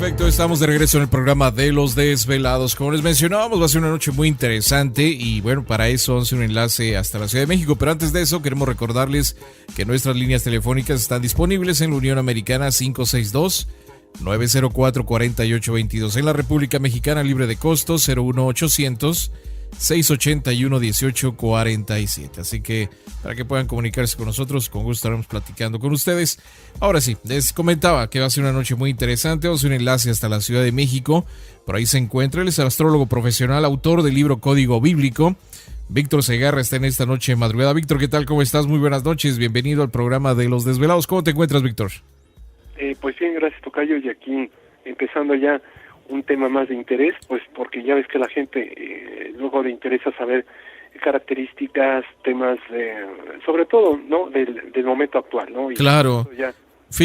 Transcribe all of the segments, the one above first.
Perfecto, estamos de regreso en el programa de Los Desvelados. Como les mencionábamos, va a ser una noche muy interesante y bueno, para eso vamos a hacer un enlace hasta la Ciudad de México. Pero antes de eso, queremos recordarles que nuestras líneas telefónicas están disponibles en la Unión Americana 562-904-4822. En la República Mexicana, libre de costos, 01800 681-1847. Así que para que puedan comunicarse con nosotros, con gusto estaremos platicando con ustedes. Ahora sí, les comentaba que va a ser una noche muy interesante. Vamos a hacer un enlace hasta la Ciudad de México. Por ahí se encuentra, él es astrólogo profesional, autor del libro Código Bíblico. Víctor Segarra está en esta noche de madrugada. Víctor, ¿qué tal? ¿Cómo estás? Muy buenas noches. Bienvenido al programa de Los Desvelados. ¿Cómo te encuentras, Víctor? Pues bien, gracias, tocayo. Y aquí empezando ya un tema más de interés, pues porque ya ves que la gente luego le interesa saber características, temas, sobre todo, ¿no? Del momento actual, ¿no? Y claro. Ya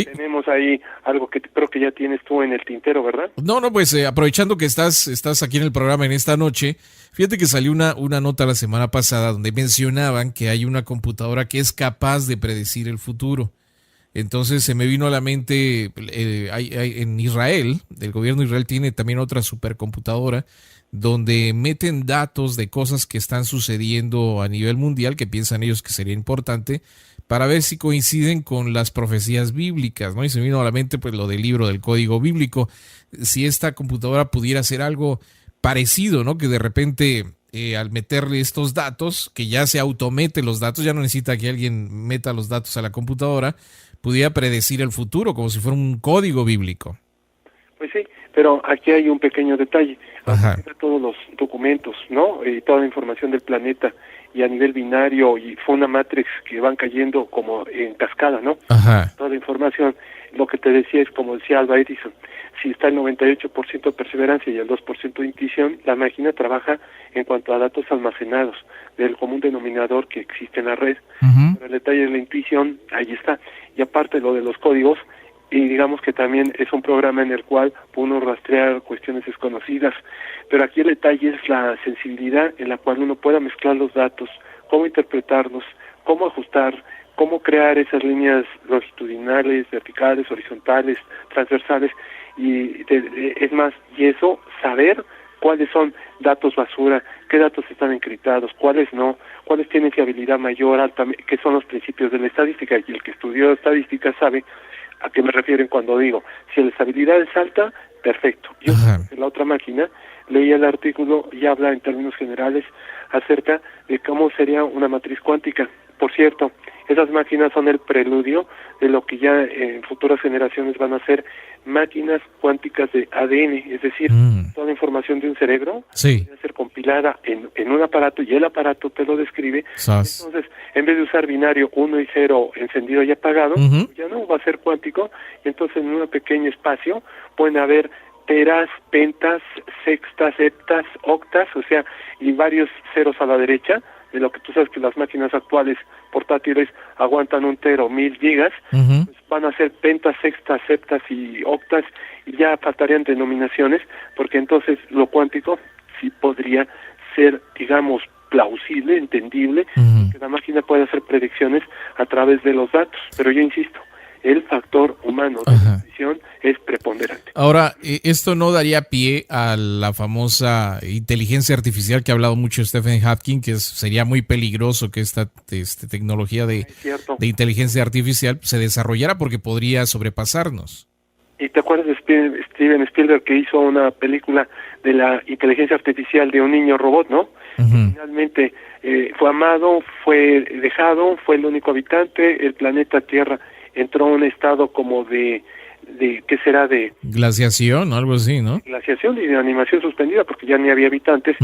tenemos ahí algo que creo que ya tienes tú en el tintero, ¿verdad? No, pues aprovechando que estás aquí en el programa en esta noche, fíjate que salió una nota la semana pasada donde mencionaban que hay una computadora que es capaz de predecir el futuro. Entonces se me vino a la mente, en Israel, el gobierno de Israel tiene también otra supercomputadora donde meten datos de cosas que están sucediendo a nivel mundial, que piensan ellos que sería importante, para ver si coinciden con las profecías bíblicas, ¿no? Y se me vino a la mente pues lo del libro del Código Bíblico, si esta computadora pudiera hacer algo parecido, ¿no? Que de repente al meterle estos datos, que ya se automete los datos, ya no necesita que alguien meta los datos a la computadora, pudiera predecir el futuro como si fuera un código bíblico. Pues sí, pero aquí hay un pequeño detalle. Todos los documentos, ¿no? Y toda la información del planeta y a nivel binario y fue una matrix que van cayendo como en cascada, ¿no? Ajá. Toda la información, lo que te decía es como decía Alba Edison, si está el 98% de perseverancia y el 2% de intuición, la máquina trabaja en cuanto a datos almacenados del común denominador que existe en la red. Pero el detalle de la intuición, ahí está. Y aparte lo de los códigos, y digamos que también es un programa en el cual uno rastrear cuestiones desconocidas, pero aquí el detalle es la sensibilidad en la cual uno pueda mezclar los datos, cómo interpretarlos, cómo ajustar, cómo crear esas líneas longitudinales, verticales, horizontales, transversales, y es más, y eso, saber cuáles son datos basura, qué datos están encriptados, cuáles no, cuáles tienen fiabilidad mayor, alta, que son los principios de la estadística, y el que estudió estadística sabe a qué me refieren cuando digo, si la estabilidad es alta, perfecto. Yo en la otra máquina leí el artículo y habla en términos generales acerca de cómo sería una matriz cuántica. Por cierto, esas máquinas son el preludio de lo que ya en futuras generaciones van a ser máquinas cuánticas de ADN, es decir, toda la información de un cerebro va a ser compilada en un aparato y el aparato te lo describe. Entonces, en vez de usar binario 1 y 0 encendido y apagado, ya no va a ser cuántico, y entonces en un pequeño espacio pueden haber teras, pentas, sextas, septas, octas, o sea, y varios ceros a la derecha, de lo que tú sabes que las máquinas actuales portátiles aguantan 1 tera, 1000 gigas, pues van a ser pentas, sextas, septas y octas, y ya faltarían denominaciones, porque entonces lo cuántico sí podría ser, digamos, plausible, entendible, que la máquina puede hacer predicciones a través de los datos, pero yo insisto, el factor humano de la decisión es preponderante. Ahora, ¿esto no daría pie a la famosa inteligencia artificial que ha hablado mucho Stephen Hawking, que sería muy peligroso que esta tecnología de inteligencia artificial se desarrollara porque podría sobrepasarnos? ¿Y te acuerdas de Steven Spielberg, que hizo una película de la inteligencia artificial de un niño robot, ¿no? Finalmente fue amado, fue dejado, fue el único habitante, el planeta Tierra entró en un estado como de ¿qué será? De glaciación, algo así, ¿no? Glaciación y de animación suspendida, porque ya ni había habitantes,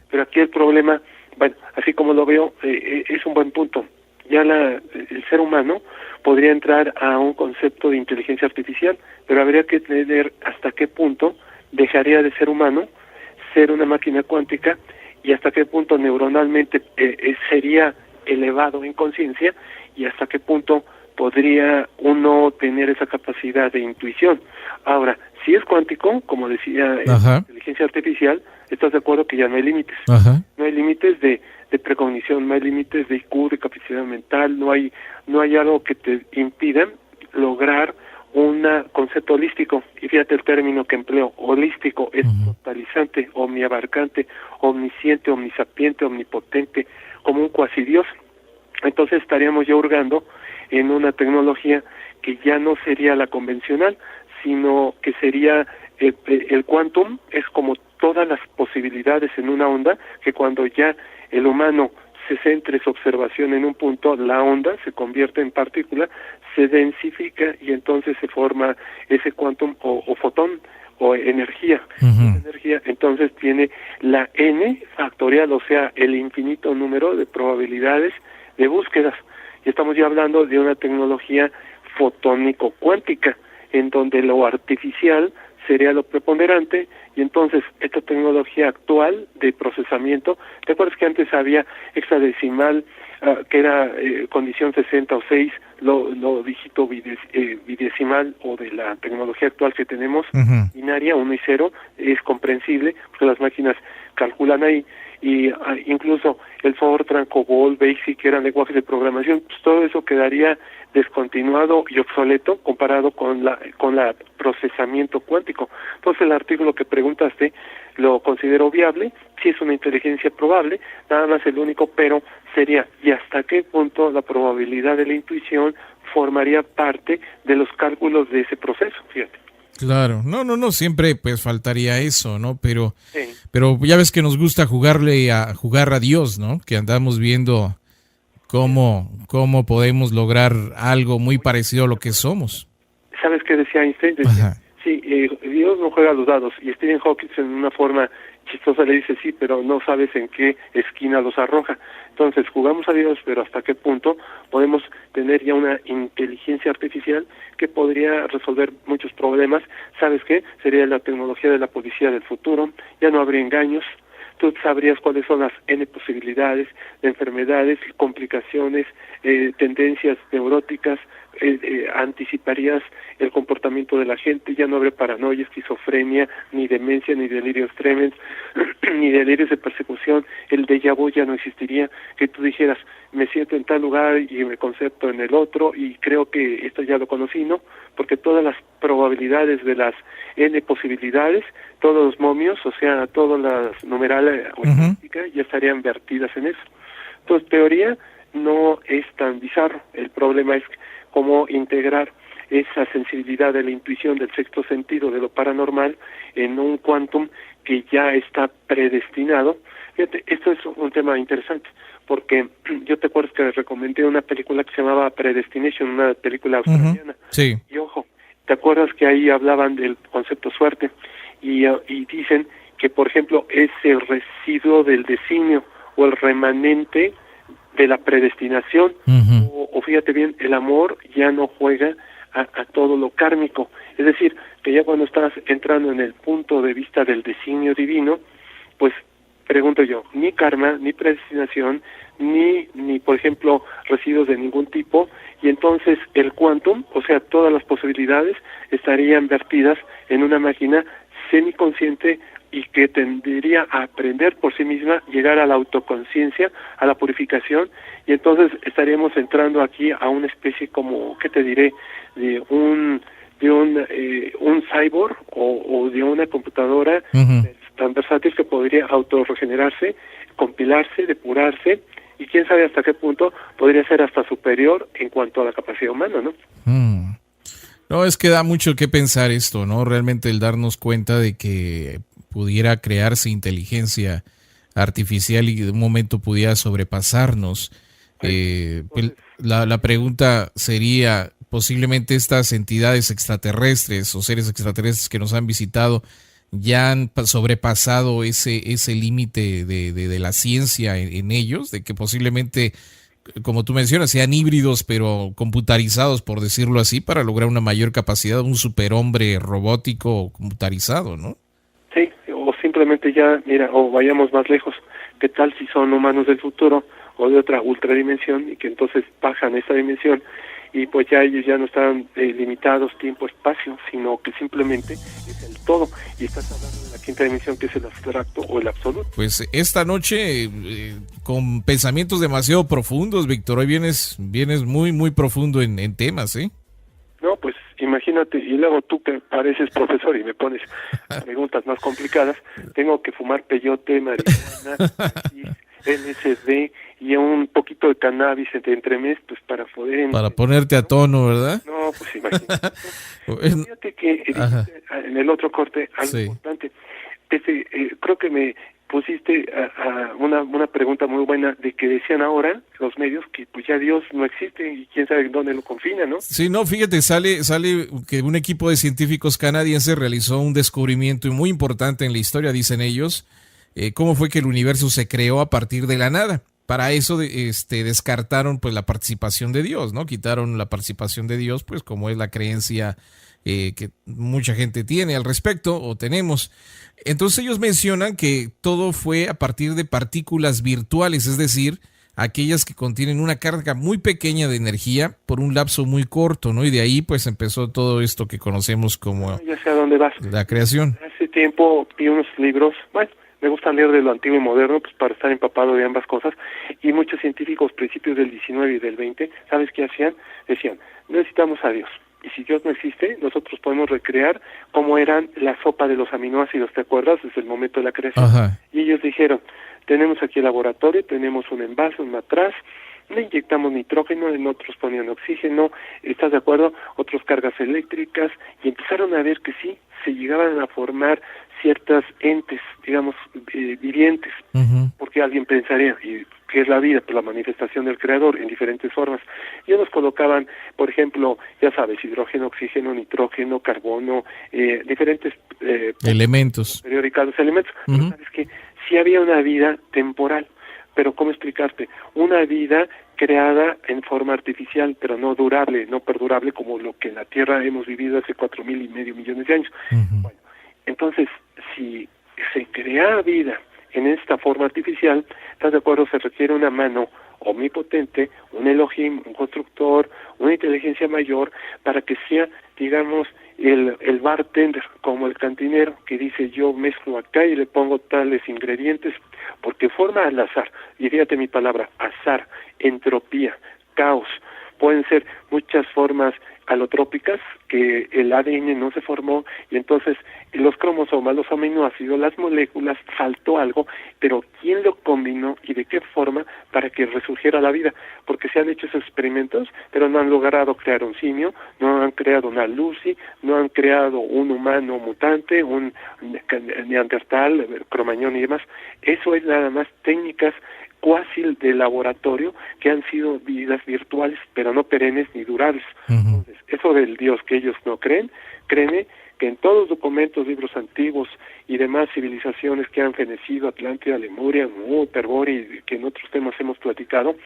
pero aquí el problema, bueno, así como lo veo, es un buen punto. Ya el ser humano podría entrar a un concepto de inteligencia artificial, pero habría que tener hasta qué punto dejaría de ser humano, ser una máquina cuántica, y hasta qué punto neuronalmente sería elevado en conciencia, y hasta qué punto podría uno tener esa capacidad de intuición. Ahora, si es cuántico, como decía Ajá. inteligencia artificial, estás de acuerdo que ya no hay límites. Ajá. No hay límites de precognición, no hay límites de IQ, de capacidad mental, no hay algo que te impida lograr un concepto holístico. Y fíjate el término que empleo, holístico, es totalizante, omniabarcante, omnisciente, omnisapiente, omnipotente, como un cuasi Dios. Entonces estaríamos ya hurgando en una tecnología que ya no sería la convencional, sino que sería el quantum, es como todas las posibilidades en una onda, que cuando ya el humano se centre su observación en un punto, la onda se convierte en partícula, se densifica y entonces se forma ese quantum o fotón o energía. Esa energía entonces tiene la n factorial, o sea, el infinito número de probabilidades de búsquedas. Y estamos ya hablando de una tecnología fotónico-cuántica, en donde lo artificial sería lo preponderante, y entonces esta tecnología actual de procesamiento, ¿te acuerdas que antes había hexadecimal, que era condición 60 o 6, lo dígito bidecimal, o de la tecnología actual que tenemos, binaria, 1 y 0, es comprensible, porque las máquinas calculan ahí, y incluso el Fortran, COBOL, BASIC, que eran lenguajes de programación, pues todo eso quedaría descontinuado y obsoleto comparado con la procesamiento cuántico. Entonces el artículo que preguntaste lo considero viable, sí es una inteligencia probable, nada más el único pero sería, ¿y hasta qué punto la probabilidad de la intuición formaría parte de los cálculos de ese proceso? Fíjate. Claro, no, siempre pues faltaría eso, ¿no? Pero Sí. pero ya ves que nos gusta jugar a Dios, ¿no? Que andamos viendo cómo podemos lograr algo muy parecido a lo que somos. ¿Sabes qué decía Einstein? Decía, sí, Dios no juega a los dados, y Stephen Hawking en una forma chistosa le dice sí, pero no sabes en qué esquina los arroja. Entonces jugamos a Dios, pero hasta qué punto podemos tener ya una inteligencia artificial que podría resolver muchos problemas. ¿Sabes qué? Sería la tecnología de la policía del futuro, ya no habría engaños, tú sabrías cuáles son las N posibilidades de enfermedades, complicaciones, tendencias neuróticas, anticiparías el comportamiento de la gente, ya no habría paranoia, esquizofrenia, ni demencia, ni delirios tremens, ni delirios de persecución, el déjà vu ya no existiría, que tú dijeras, me siento en tal lugar y me concepto en el otro, y creo que esto ya lo conocí, ¿no? Porque todas las probabilidades de las N posibilidades, todos los momios, o sea, todas las numerales o estadística, ya estarían vertidas en eso. Entonces, teoría no es tan bizarro, el problema es cómo integrar esa sensibilidad de la intuición, del sexto sentido, de lo paranormal, en un quantum que ya está predestinado. Fíjate, esto es un tema interesante, porque yo te acuerdas que les recomendé una película que se llamaba Predestination, una película australiana. Sí. Y ojo, ¿te acuerdas que ahí hablaban del concepto suerte? Y dicen que, por ejemplo, es el residuo del designio o el remanente de la predestinación, o fíjate bien, el amor ya no juega a todo lo kármico, es decir, que ya cuando estás entrando en el punto de vista del designio divino, pues pregunto yo, ni karma, ni predestinación, ni por ejemplo residuos de ningún tipo, y entonces el quantum, o sea, todas las posibilidades estarían vertidas en una máquina semiconsciente y que tendría a aprender por sí misma, llegar a la autoconciencia, a la purificación, y entonces estaríamos entrando aquí a una especie como, ¿qué te diré?, de un cyborg o de una computadora tan versátil que podría autorregenerarse, compilarse, depurarse, y quién sabe hasta qué punto podría ser hasta superior en cuanto a la capacidad humana, ¿no? No, es que da mucho que pensar esto, ¿no? Realmente el darnos cuenta de que pudiera crearse inteligencia artificial y de un momento pudiera sobrepasarnos. La pregunta sería, posiblemente estas entidades extraterrestres o seres extraterrestres que nos han visitado ya han sobrepasado ese límite de la ciencia en ellos, de que posiblemente, como tú mencionas, sean híbridos pero computarizados, por decirlo así, para lograr una mayor capacidad, un superhombre robótico computarizado, ¿no? Sí, o simplemente ya, mira, o vayamos más lejos, ¿qué tal si son humanos del futuro o de otra ultradimensión y que entonces bajan esa dimensión y pues ya ellos ya no están limitados tiempo, espacio, sino que simplemente es el todo, y estás hablando de la quinta dimensión, que es el abstracto o el absoluto. Pues esta noche con pensamientos demasiado profundos, Víctor, hoy vienes muy, muy profundo en temas, ¿eh? No, pues imagínate, y luego tú que pareces profesor y me pones preguntas más complicadas, tengo que fumar peyote, marihuana, LSD y un poquito de cannabis entre mes, pues para poder... Para ponerte a tono, ¿verdad? No, pues imagínate. Fíjate que en el otro corte, algo importante, creo que me pusiste una pregunta muy buena de que decían ahora los medios que pues ya Dios no existe y quién sabe dónde lo confina, ¿no? Sí, no, fíjate, sale que un equipo de científicos canadienses realizó un descubrimiento muy importante en la historia, dicen ellos, cómo fue que el universo se creó a partir de la nada. Para eso descartaron pues la participación de Dios, ¿no? Quitaron la participación de Dios, pues como es la creencia que mucha gente tiene al respecto o tenemos. Entonces ellos mencionan que todo fue a partir de partículas virtuales, es decir, aquellas que contienen una carga muy pequeña de energía por un lapso muy corto, ¿no? Y de ahí pues empezó todo esto que conocemos como ya sé a dónde vas. La creación. Hace tiempo vi unos libros, bueno, me gusta leer de lo antiguo y moderno, pues para estar empapado de ambas cosas, y muchos científicos, principios del 19 y del 20, ¿sabes qué hacían? Decían, necesitamos a Dios. Y si Dios no existe, nosotros podemos recrear cómo eran la sopa de los aminoácidos, ¿te acuerdas? Desde el momento de la creación. Ajá. Y ellos dijeron, tenemos aquí el laboratorio, tenemos un envase, un matraz, le inyectamos nitrógeno, en otros ponían oxígeno, ¿estás de acuerdo? Otros cargas eléctricas, y empezaron a ver que sí, se llegaban a formar ciertas entes, digamos, vivientes, porque alguien pensaría, ¿y qué es la vida? Pues la manifestación del creador en diferentes formas. Y nos colocaban, por ejemplo, ya sabes, hidrógeno, oxígeno, nitrógeno, carbono, diferentes elementos periódicos, elementos. Pero sabes que sí había una vida temporal, pero ¿cómo explicarte? Una vida creada en forma artificial, pero no durable, no perdurable, como lo que en la Tierra hemos vivido hace 4.500 millones de años. Bueno, entonces, si se crea vida en esta forma artificial, ¿estás de acuerdo? Se requiere una mano omnipotente, un Elohim, un constructor, una inteligencia mayor, para que sea, digamos, el bartender, como el cantinero, que dice, yo mezclo acá y le pongo tales ingredientes, porque forma al azar, y fíjate mi palabra, azar, entropía, caos, pueden ser muchas formas alotrópicas, que el ADN no se formó, y entonces los cromosomas, los aminoácidos, las moléculas, faltó algo, pero ¿quién lo combinó y de qué forma para que resurgiera la vida? Porque se han hecho esos experimentos, pero no han logrado crear un simio, no han creado una Lucy, no han creado un humano mutante, un neandertal, cromañón y demás. Eso es nada más técnicas cuasi de laboratorio que han sido vidas virtuales, pero no perennes ni durables. Entonces, eso del Dios que ellos no creen, créeme que en todos los documentos, libros antiguos y demás civilizaciones que han fenecido, Atlántida, Lemuria, Perbori, que en otros temas hemos platicado,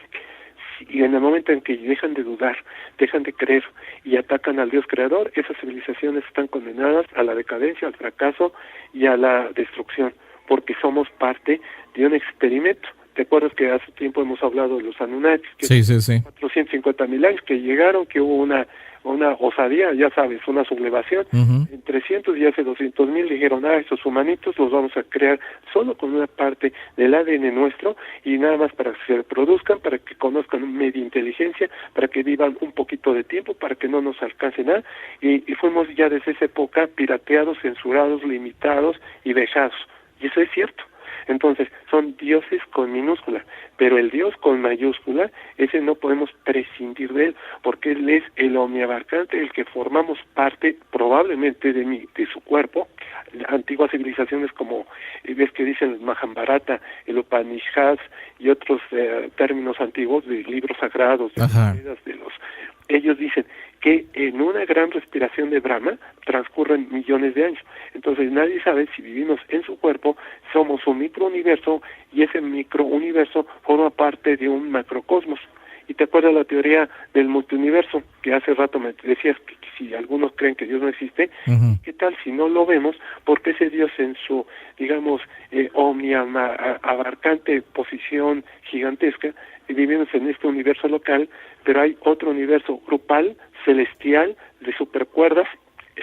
y en el momento en que dejan de dudar, dejan de creer y atacan al Dios creador, esas civilizaciones están condenadas a la decadencia, al fracaso y a la destrucción, porque somos parte de un experimento. ¿Te acuerdas que hace tiempo hemos hablado de los Anunnakis? Que sí. 450.000 años que llegaron, que hubo una osadía, ya sabes, una sublevación. En 300 y hace 200.000 dijeron, esos humanitos los vamos a crear solo con una parte del ADN nuestro y nada más para que se reproduzcan, para que conozcan media inteligencia, para que vivan un poquito de tiempo, para que no nos alcance nada. Y fuimos ya desde esa época pirateados, censurados, limitados y vejados. Y eso es cierto. Entonces, son dioses con minúscula, pero el Dios con mayúscula, ese no podemos prescindir de él, porque él es el omniabarcante, el que formamos parte probablemente de su cuerpo. Antiguas civilizaciones como, ves que dicen el Mahabharata, el Upanishad y otros términos antiguos de libros sagrados, ellos dicen que en una gran respiración de Brahma transcurren millones de años. Entonces nadie sabe si vivimos en su cuerpo, somos un microuniverso y ese microuniverso forma parte de un macrocosmos. Y te acuerdas la teoría del multiuniverso, que hace rato me decías que si algunos creen que Dios no existe, ¿qué tal si no lo vemos? Porque ese Dios en su, digamos, abarcante posición gigantesca, vivimos en este universo local, pero hay otro universo grupal, celestial, de supercuerdas,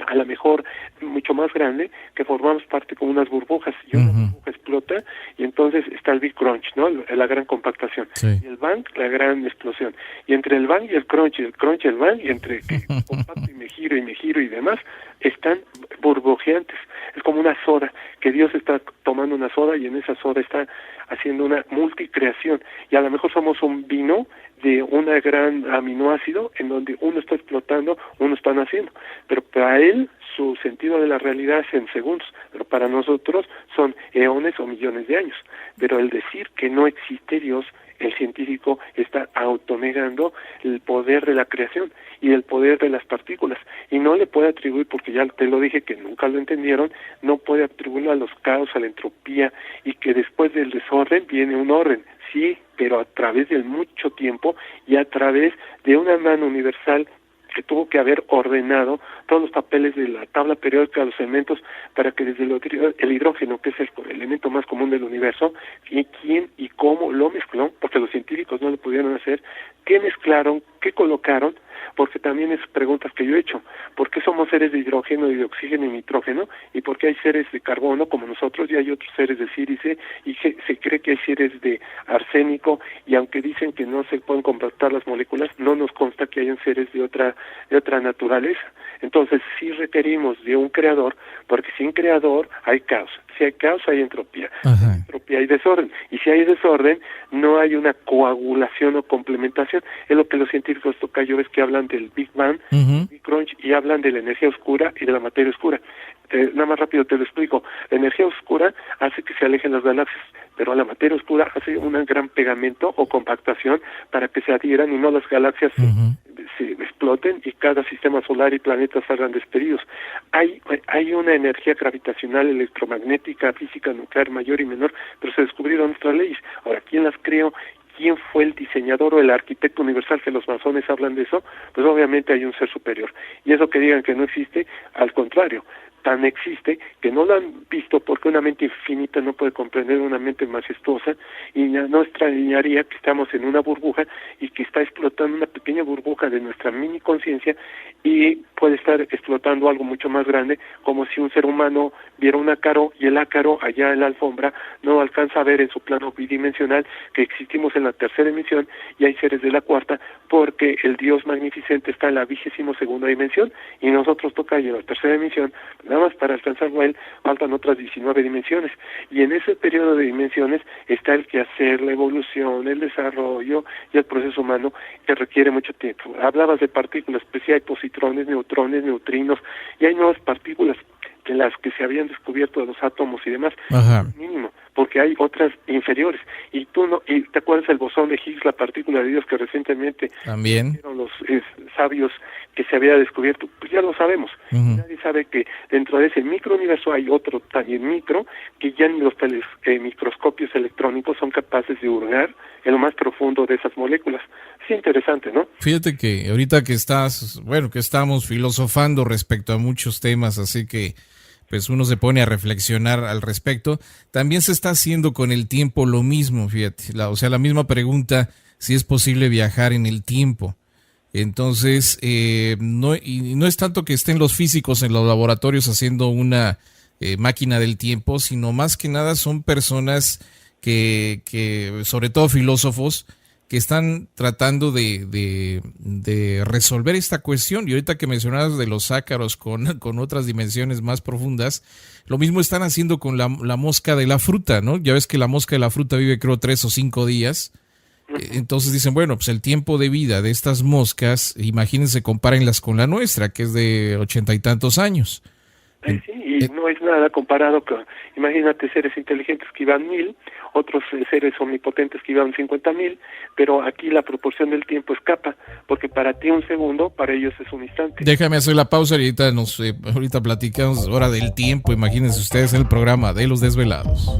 a lo mejor mucho más grande, que formamos parte como unas burbujas, y una burbuja explota, y entonces está el Big Crunch, ¿no? La gran compactación, y el Bang, la gran explosión, y entre el Bang y el Crunch, y el Crunch y el Bang, y entre que compacto y me giro y demás, están burbujeantes. Es como una soda, que Dios está tomando una soda y en esa soda está haciendo una multicreación, y a lo mejor somos un vino de un gran aminoácido en donde uno está explotando, uno está naciendo, pero para él su sentido de la realidad es en segundos, pero para nosotros son eones o millones de años. Pero el decir que no existe Dios, el científico está autonegando el poder de la creación y el poder de las partículas, y no le puede atribuir, porque ya te lo dije que nunca lo entendieron, no puede atribuirlo a los caos, a la entropía, y que después del desorden viene un orden. Sí, pero a través de mucho tiempo y a través de una mano universal que tuvo que haber ordenado todos los papeles de la tabla periódica de los elementos para que desde el hidrógeno, que es el elemento más común del universo, y quién y cómo lo mezcló, porque los científicos no lo pudieron hacer, qué mezclaron, qué colocaron, porque también es preguntas que yo he hecho. ¿Por qué somos seres de hidrógeno y de oxígeno y nitrógeno? ¿Y por qué hay seres de carbono como nosotros y hay otros seres de sílice? Y se cree que hay seres de arsénico, y aunque dicen que no se pueden compactar las moléculas, no nos consta que hayan seres de otra naturaleza. Entonces sí requerimos de un creador, porque sin creador hay caos. Si hay caos hay entropía. Ajá. Entropía hay desorden. Y si hay desorden, no hay una coagulación o complementación. Es lo que los científicos tocayo ves que hablan del Big Bang, Big Crunch, y hablan de la energía oscura y de la materia oscura. Nada más rápido te lo explico. La energía oscura hace que se alejen las galaxias, pero la materia oscura hace un gran pegamento o compactación para que se adhieran y no las galaxias se exploten y cada sistema solar y planeta salgan despedidos. Hay una energía gravitacional, electromagnética, física nuclear mayor y menor, pero se descubrieron otras leyes. Ahora, ¿quién las creó? ¿Quién fue el diseñador o el arquitecto universal? Que los masones hablan de eso. Pues obviamente hay un ser superior. Y eso que digan que no existe, al contrario, tan existe que no lo han visto, porque una mente infinita no puede comprender una mente majestuosa, y no extrañaría que estamos en una burbuja y que está explotando una pequeña burbuja de nuestra mini conciencia, y puede estar explotando algo mucho más grande, como si un ser humano viera un ácaro, y el ácaro allá en la alfombra no alcanza a ver en su plano bidimensional que existimos en la tercera dimensión y hay seres de la cuarta, porque el Dios magnificente está en la 22ª dimensión y nosotros toca en la tercera dimensión. Nada más para alcanzarlo a él faltan otras 19 dimensiones, y en ese periodo de dimensiones está el quehacer, la evolución, el desarrollo y el proceso humano, que requiere mucho tiempo. Hablabas de partículas, pues sí hay positrones, neutrones, neutrinos, y hay nuevas partículas de las que se habían descubierto de los átomos y demás. Mínimo, porque hay otras inferiores, y te acuerdas el bosón de Higgs, la partícula de Dios que recientemente también los sabios que se había descubierto, pues ya lo sabemos. Nadie sabe que dentro de ese microuniverso hay otro también micro, que ya ni los microscopios electrónicos son capaces de hurgar en lo más profundo de esas moléculas. Sí, interesante, ¿no? Fíjate que ahorita que estamos filosofando respecto a muchos temas, así que pues uno se pone a reflexionar al respecto. También se está haciendo con el tiempo lo mismo, fíjate, la misma pregunta, si es posible viajar en el tiempo. Entonces, no es tanto que estén los físicos en los laboratorios haciendo una máquina del tiempo, sino más que nada son personas que sobre todo filósofos, que están tratando de resolver esta cuestión. Y ahorita que mencionabas de los ácaros con otras dimensiones más profundas, lo mismo están haciendo con la mosca de la fruta, ¿no? Ya ves que la mosca de la fruta vive, creo, 3 o 5 días. Entonces dicen, bueno, pues el tiempo de vida de estas moscas, imagínense, compárenlas con la nuestra, que es de 80 y tantos años. Sí, y no es nada comparado con, imagínate, seres inteligentes que iban 1000, otros seres omnipotentes que iban 50,000, pero aquí la proporción del tiempo escapa, porque para ti un segundo, para ellos es un instante. Déjame hacer la pausa y ahorita platicamos ahora del tiempo. Imagínense ustedes en el programa de Los Desvelados.